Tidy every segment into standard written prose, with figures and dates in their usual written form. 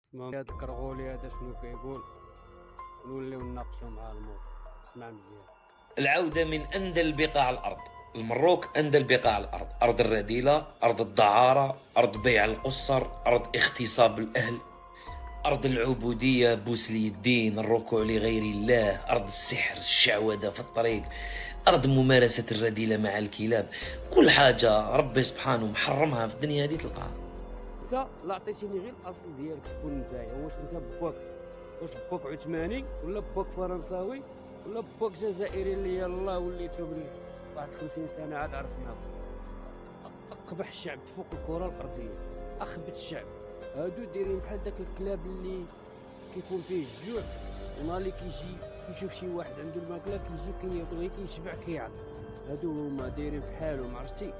اسمعوا هاد الكرغولي هذا شنو كيقول، ونوليو نناقشوا مع الموضوع. اسمع مزيان. العودة من أندى بقاع الأرض. المروك أندى بقاع الأرض، أرض الرذيلة، أرض الدعارة، أرض بيع القصر، أرض اغتصاب الأهل، أرض العبودية، بوس اليدين، الركوع لغير الله، أرض السحر، الشعوذة في الطريق، أرض ممارسة الرذيلة مع الكلاب. كل حاجة ربي سبحانه محرمها في الدنيا هذه تلقاها. انت لا عطيتيني غير الاصل ديالك، شكون نتايا؟ واش انت باك، واش باك عثماني ولا باك فرنساوي ولا باك جزائري اللي يلاه وليتو من واحد 50 سنه عاد عرفناك؟ اقبح الشعب فوق الكره الارضيه، اخبث الشعب. هادو دايرين بحال داك الكلاب اللي كيكون فيه الجوع، ونهار اللي كيجي كيشوف شي واحد عنده الماكله كيجي كياكل غير كيشبع كيعض. هادو هما دايرين في حالهم، عرفتي؟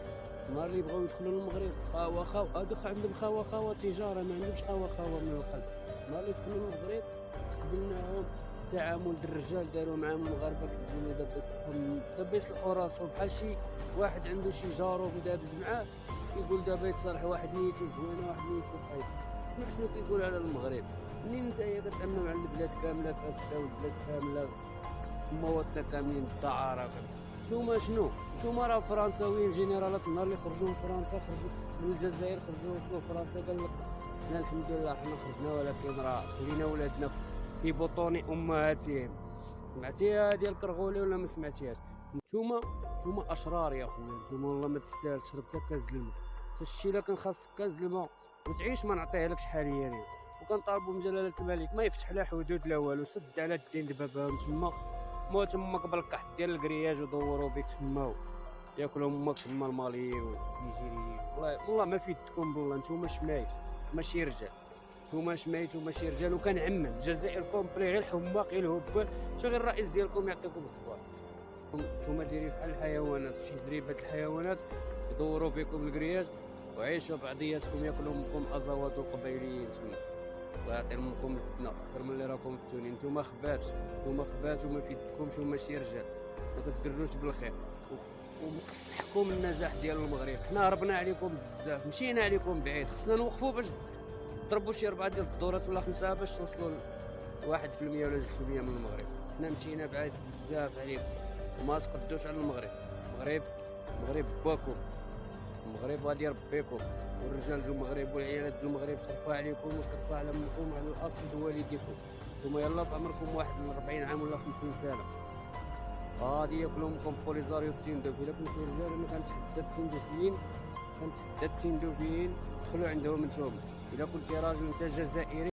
نهار اللي بغاو يدخلوا للمغرب خاوه هادو عندهم خاوه تجاره، ما عندهمش خاوه من القلب. نهار اللي دخلوا للمغرب استقبلناهم تعامل الرجال داروا معاهم المغاربه، كيقولوا دابا يصلحوا راسهم بحال شي واحد عنده شي جارو دابز معاه، كيقول دابا يتصالح واحد نيته زوينه واحد نيته خايبه. اسمع شنو كيقول على المغرب. منين نتايا كتعمم على البلاد كامله فاسده والبلاد كامله مواطنه كاملين الدعاره؟ نتوما شنو؟ نتوما راه فرنساويين جينيرالات، النهار اللي خرجوا من فرنسا خرجوا من الجزائر خرجوا وصلوا فرنسا قال لك حنا الحمد لله حنا خرجنا، ولكن راه خلينا ولادنا في بطون امهاتهم. سمعتي ديال الكرغولي ولا ما سمعتيهاش؟ نتوما اشرار يا خويا، نتوما والله ما تستاهل تشرب حتى كاس الماء. حتى الشيء الا كان خاصك كاس الماء وتعيش ما نعطيهالكش حاليا. وكنطالبوا من جلاله الملك ما يفتح لا حدود لا والو، سد على الدين دبابهم تما، موت امك بالقحط ديال الكرياج ودوروا بك تما ياكلوا امك تما الماليين والنيجيريين. والله ما فيدكم بالله، نتوما شمايت ماشي رجال، نتوما شمايت وماشي رجال. وكنعمم الجزائر كومبلي غير الحماق غير الهبال، شو غير الرئيس ديالكم يعطيكم الخبر. نتوما دايرين بحال الحيوانات، شي زريبات الحيوانات يدوروا بكم الكرياج وعيشوا بعضياتكم ياكلوا امكم ازوات القبيليين تما. الله يعطي امكم الفتنه اكثر من اللي راكم فتونين. نتوما خبات وما فيدكمش وماشي رجال، ما كتقروش بالخير ومقصحكم النجاح ديال المغرب. حنا هربنا عليكم بزاف، مشينا عليكم بعيد، خصنا نوقفوا باش ضربوا شي 4 ديال الدورات ولا 5 باش توصلوا ل 1% ولا 2% من المغرب. حنا مشينا بعيد بزاف عليكم وما تقدوش على المغرب. المغرب باكم، المغرب غادي يربيكم، والرجال ديال المغرب والعيالات ديال المغرب شرفوا عليكم وشرفوا على امكم وعلى الاصل ديال والديكم. نتوما يلاه في عمركم واحد 40 عام ولا 50 سنه غادي ياكلوا امكم بوليزاريو في تيندوف. الا كنتو رجال انا كنتحدى التيندوفيين دخلوا عندهم نتوما. الا كنتي راجل انت جزائري